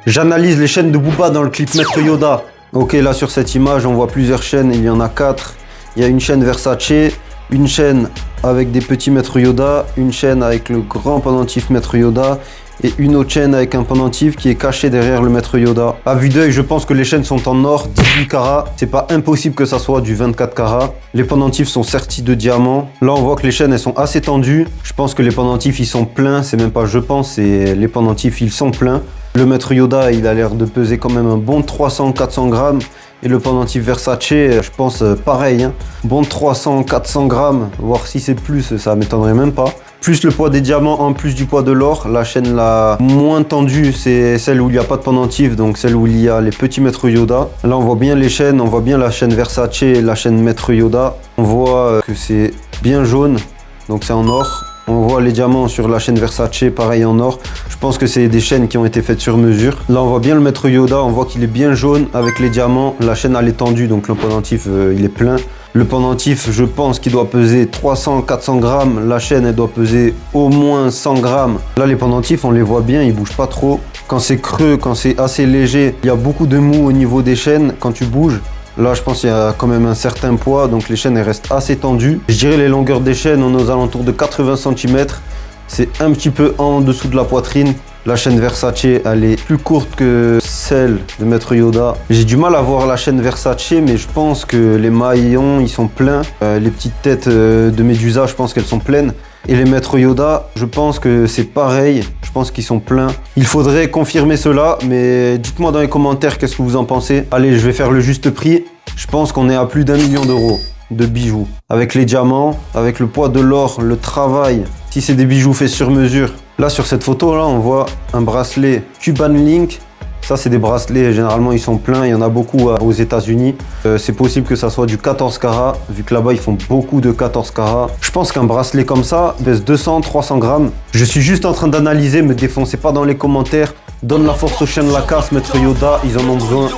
J'analyse les chaînes de Booba dans le clip Maître Yoda. Ok, là sur cette image, on voit plusieurs chaînes, il y en a 4. Il y a une chaîne Versace, une chaîne avec des petits Maître Yoda, une chaîne avec le grand pendentif Maître Yoda et une autre chaîne avec un pendentif qui est caché derrière le Maître Yoda. À vue d'œil, je pense que les chaînes sont en or, 18 carats. C'est pas impossible que ça soit du 24 carats. Les pendentifs sont sertis de diamants. Là, on voit que les chaînes, elles sont assez tendues. Je pense que les pendentifs, ils sont pleins. C'est même pas je pense, c'est les pendentifs, ils sont pleins. Le Maître Yoda, il a l'air de peser quand même un bon 300-400 grammes. Et le pendentif Versace, je pense pareil, hein. Bon 300-400 grammes, voire si c'est plus, ça m'étonnerait même pas. Plus le poids des diamants en plus du poids de l'or. La chaîne la moins tendue, c'est celle où il n'y a pas de pendentif, donc celle où il y a les petits Maître Yoda. Là, on voit bien les chaînes, on voit bien la chaîne Versace et la chaîne Maître Yoda. On voit que c'est bien jaune, donc c'est en or. On voit les diamants sur la chaîne Versace, pareil en or. Je pense que c'est des chaînes qui ont été faites sur mesure. Là, on voit bien le Maître Yoda, on voit qu'il est bien jaune avec les diamants. La chaîne, elle est tendue, donc le pendentif, il est plein. Le pendentif, je pense qu'il doit peser 300-400 grammes. La chaîne, elle doit peser au moins 100 grammes. Là, les pendentifs, on les voit bien, ils bougent pas trop. Quand c'est creux, quand c'est assez léger, il y a beaucoup de mou au niveau des chaînes quand tu bouges. Là, je pense qu'il y a quand même un certain poids, donc les chaînes elles restent assez tendues. Je dirais les longueurs des chaînes, on est aux alentours de 80 cm. C'est un petit peu en dessous de la poitrine. La chaîne Versace, elle est plus courte que celle de Maître Yoda. J'ai du mal à voir la chaîne Versace, mais je pense que les maillons, ils sont pleins. Les petites têtes de Médusa, je pense qu'elles sont pleines. Et les Maître Yoda, je pense que c'est pareil. Je pense qu'ils sont pleins. Il faudrait confirmer cela, mais dites-moi dans les commentaires qu'est-ce que vous en pensez. Allez, je vais faire le juste prix. Je pense qu'on est à plus d'1 million d'euros de bijoux. Avec les diamants, avec le poids de l'or, le travail. Si c'est des bijoux faits sur mesure. Là, sur cette photo-là, on voit un bracelet Cuban Link. Ça, c'est des bracelets, généralement, ils sont pleins. Il y en a beaucoup aux États-Unis. C'est possible que ça soit du 14 carats, vu que là-bas, ils font beaucoup de 14 carats. Je pense qu'un bracelet comme ça pèse 200-300 grammes. Je suis juste en train d'analyser, me défoncez pas dans les commentaires. Donne la force aux chaînes La Casse, Maître Yoda, ils en ont besoin.